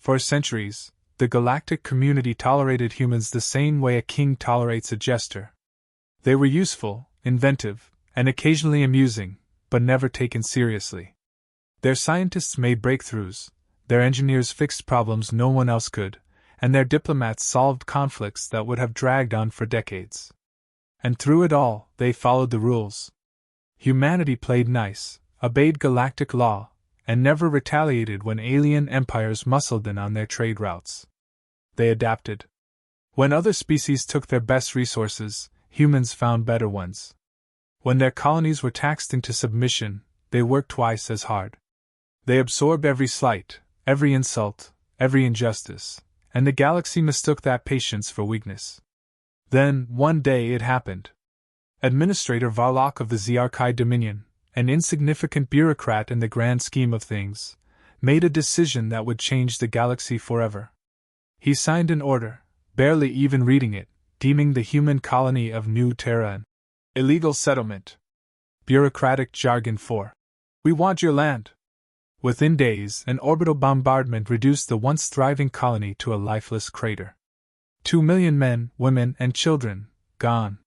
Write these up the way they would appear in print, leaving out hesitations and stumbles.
For centuries, the galactic community tolerated humans the same way a king tolerates a jester. They were useful, inventive, and occasionally amusing, but never taken seriously. Their scientists made breakthroughs, their engineers fixed problems no one else could, and their diplomats solved conflicts that would have dragged on for decades. And through it all, they followed the rules. Humanity played nice, obeyed galactic law, and never retaliated when alien empires muscled in on their trade routes. They adapted. When other species took their best resources, humans found better ones. When their colonies were taxed into submission, they worked twice as hard. They absorbed every slight, every insult, every injustice, and the galaxy mistook that patience for weakness. Then, one day it happened. Administrator Varlock of the Ziarkai Dominion, an insignificant bureaucrat in the grand scheme of things, made a decision that would change the galaxy forever. He signed an order, barely even reading it, deeming the human colony of New Terra an illegal settlement. Bureaucratic jargon for, "We want your land." Within days, an orbital bombardment reduced the once thriving colony to a lifeless crater. 2 million men, women, and children, gone.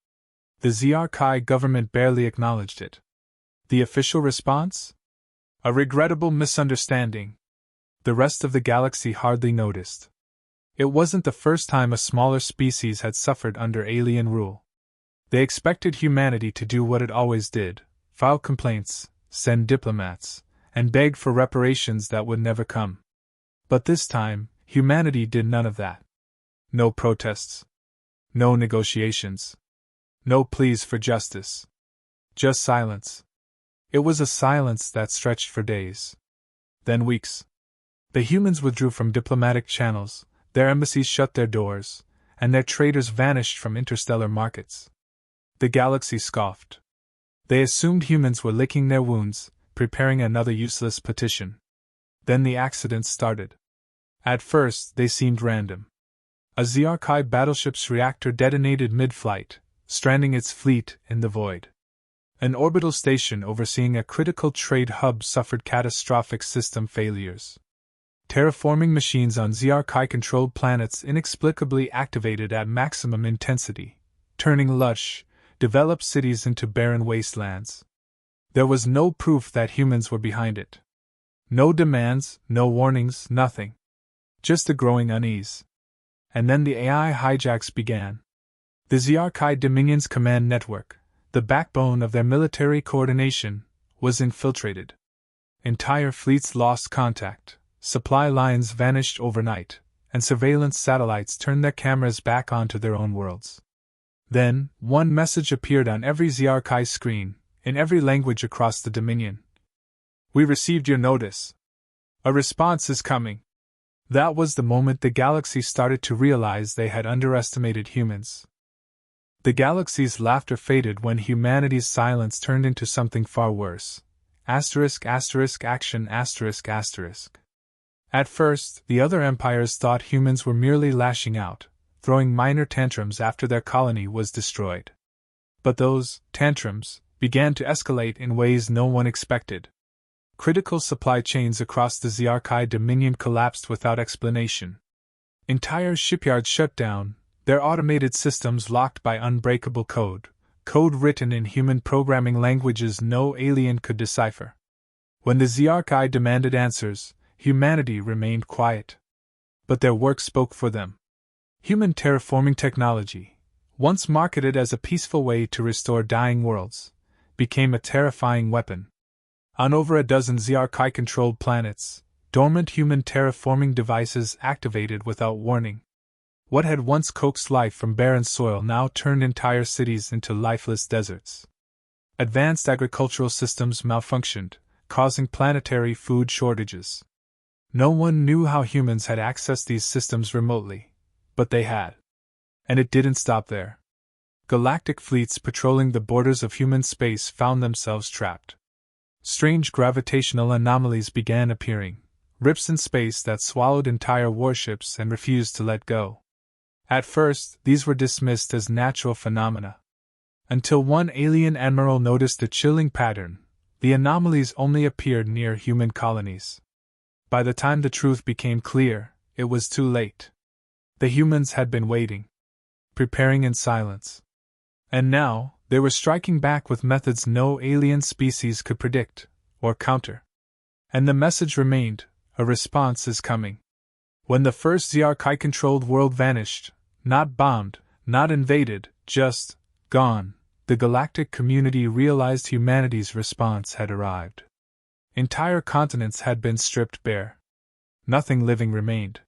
The Ziarkai government barely acknowledged it. The official response? A regrettable misunderstanding. The rest of the galaxy hardly noticed. It wasn't the first time a smaller species had suffered under alien rule. They expected humanity to do what it always did, file complaints, send diplomats, and beg for reparations that would never come. But this time, humanity did none of that. No protests. No negotiations. No pleas for justice. Just silence. It was a silence that stretched for days. Then weeks. The humans withdrew from diplomatic channels, their embassies shut their doors, and their traders vanished from interstellar markets. The galaxy scoffed. They assumed humans were licking their wounds, preparing another useless petition. Then the accidents started. At first, they seemed random. A Ziarkai battleship's reactor detonated mid-flight, stranding its fleet in the void. An orbital station overseeing a critical trade hub suffered catastrophic system failures. Terraforming machines on Ziarkai-controlled planets inexplicably activated at maximum intensity, turning lush, developed cities into barren wastelands. There was no proof that humans were behind it. No demands, no warnings, nothing. Just a growing unease. And then the AI hijacks began. The Ziarkai Dominion's command network, the backbone of their military coordination, was infiltrated. Entire fleets lost contact, supply lines vanished overnight, and surveillance satellites turned their cameras back onto their own worlds. Then, one message appeared on every Ziarkai screen, in every language across the Dominion. "We received your notice. A response is coming." That was the moment the galaxy started to realize they had underestimated humans. The galaxy's laughter faded when humanity's silence turned into something far worse. Action. At first, the other empires thought humans were merely lashing out, throwing minor tantrums after their colony was destroyed. But those tantrums began to escalate in ways no one expected. Critical supply chains across the Ziarkai Dominion collapsed without explanation. Entire shipyards shut down, their automated systems locked by unbreakable code written in human programming languages no alien could decipher. When the Ziarkai demanded answers, humanity remained quiet. But their work spoke for them. Human terraforming technology, once marketed as a peaceful way to restore dying worlds, became a terrifying weapon. On over a dozen Ziarkai-controlled planets, dormant human terraforming devices activated without warning. What had once coaxed life from barren soil now turned entire cities into lifeless deserts. Advanced agricultural systems malfunctioned, causing planetary food shortages. No one knew how humans had accessed these systems remotely, but they had. And it didn't stop there. Galactic fleets patrolling the borders of human space found themselves trapped. Strange gravitational anomalies began appearing, rips in space that swallowed entire warships and refused to let go. At first, these were dismissed as natural phenomena. Until one alien admiral noticed a chilling pattern: the anomalies only appeared near human colonies. By the time the truth became clear, it was too late. The humans had been waiting, preparing in silence. And now, they were striking back with methods no alien species could predict or counter. And the message remained: a response is coming. When the first ZRK-controlled world vanished, not bombed, not invaded, just gone, the galactic community realized humanity's response had arrived. Entire continents had been stripped bare. Nothing living remained.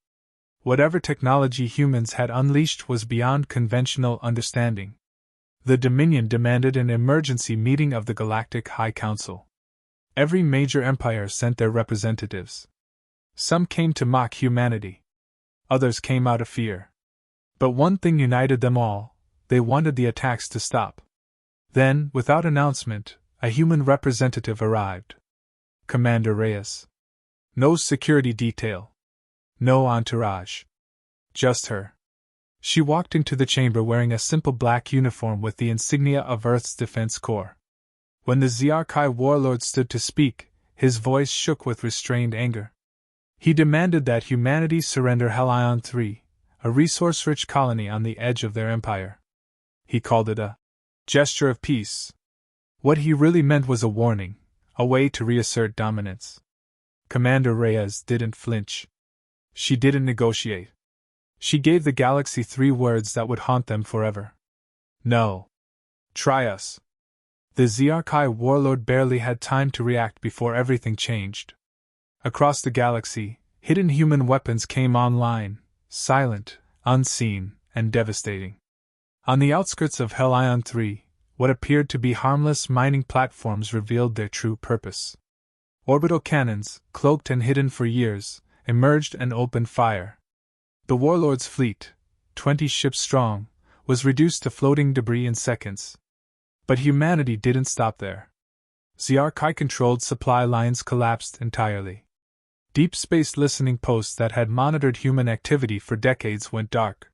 Whatever technology humans had unleashed was beyond conventional understanding. The Dominion demanded an emergency meeting of the Galactic High Council. Every major empire sent their representatives. Some came to mock humanity. Others came out of fear. But one thing united them all: they wanted the attacks to stop. Then, without announcement, a human representative arrived. Commander Reyes. No security detail. No entourage. Just her. She walked into the chamber wearing a simple black uniform with the insignia of Earth's Defense Corps. When the ZRK warlord stood to speak, his voice shook with restrained anger. He demanded that humanity surrender Helion 3, a resource-rich colony on the edge of their empire. He called it a gesture of peace. What he really meant was a warning, a way to reassert dominance. Commander Reyes didn't flinch. She didn't negotiate. She gave the galaxy 3 words that would haunt them forever. No. Try us. The ZRK warlord barely had time to react before everything changed. Across the galaxy, hidden human weapons came online, silent, unseen, and devastating. On the outskirts of Helion 3, what appeared to be harmless mining platforms revealed their true purpose. Orbital cannons, cloaked and hidden for years, emerged and opened fire. The warlord's fleet, 20 ships strong, was reduced to floating debris in seconds. But humanity didn't stop there. ZRK-controlled supply lines collapsed entirely. Deep space listening posts that had monitored human activity for decades went dark.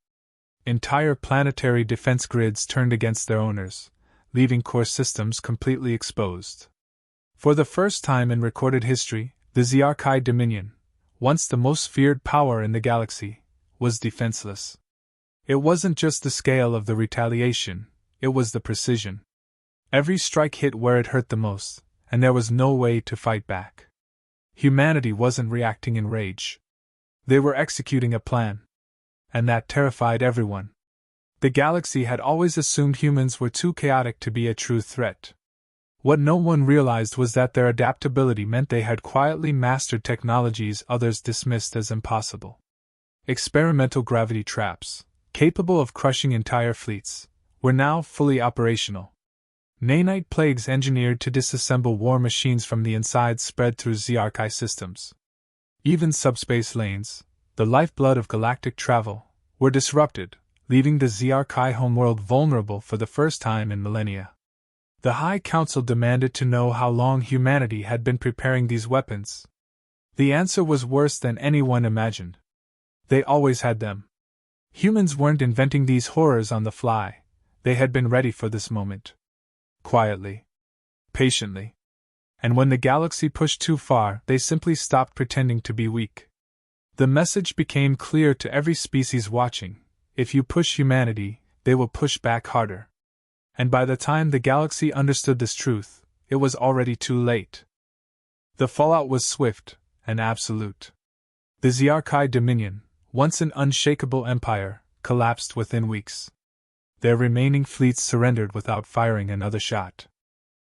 Entire planetary defense grids turned against their owners, leaving core systems completely exposed. For the first time in recorded history, the ZRK Dominion, once the most feared power in the galaxy, was defenseless. It wasn't just the scale of the retaliation, it was the precision. Every strike hit where it hurt the most, and there was no way to fight back. Humanity wasn't reacting in rage. They were executing a plan. And that terrified everyone. The galaxy had always assumed humans were too chaotic to be a true threat. What no one realized was that their adaptability meant they had quietly mastered technologies others dismissed as impossible. Experimental gravity traps, capable of crushing entire fleets, were now fully operational. Nanite plagues engineered to disassemble war machines from the inside spread through ZRK systems. Even subspace lanes, the lifeblood of galactic travel, were disrupted, leaving the ZRK homeworld vulnerable for the first time in millennia. The High Council demanded to know how long humanity had been preparing these weapons. The answer was worse than anyone imagined. They always had them. Humans weren't inventing these horrors on the fly, they had been ready for this moment. Quietly. Patiently. And when the galaxy pushed too far, they simply stopped pretending to be weak. The message became clear to every species watching: if you push humanity, they will push back harder. And by the time the galaxy understood this truth, it was already too late. The fallout was swift and absolute. The ZRK Dominion, once an unshakable empire, collapsed within weeks. Their remaining fleets surrendered without firing another shot.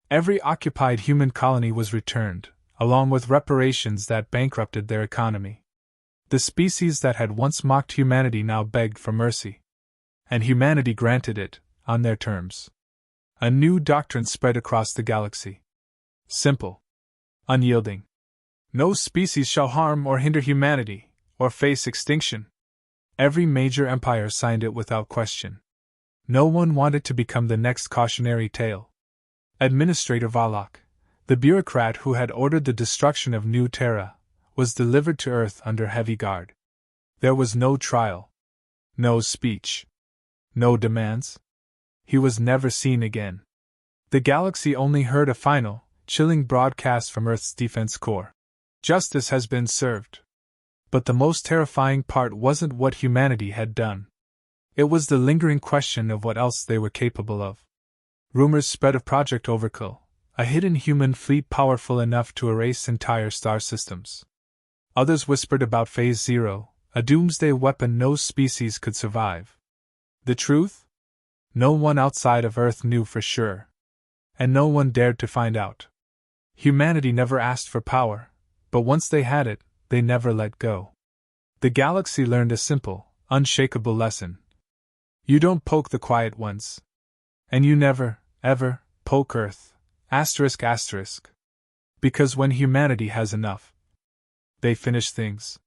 Every occupied human colony was returned, along with reparations that bankrupted their economy. The species that had once mocked humanity now begged for mercy. And humanity granted it, on their terms. A new doctrine spread across the galaxy. Simple. Unyielding. No species shall harm or hinder humanity, or face extinction. Every major empire signed it without question. No one wanted to become the next cautionary tale. Administrator Valak, the bureaucrat who had ordered the destruction of New Terra, was delivered to Earth under heavy guard. There was no trial. No speech. No demands. He was never seen again. The galaxy only heard a final, chilling broadcast from Earth's Defense Corps. Justice has been served. But the most terrifying part wasn't what humanity had done. It was the lingering question of what else they were capable of. Rumors spread of Project Overkill, a hidden human fleet powerful enough to erase entire star systems. Others whispered about Phase Zero, a doomsday weapon no species could survive. The truth? No one outside of Earth knew for sure. And no one dared to find out. Humanity never asked for power, but once they had it, they never let go. The galaxy learned a simple, unshakable lesson. You don't poke the quiet ones. And you never, ever, poke Earth, ***. Because when humanity has enough, they finish things.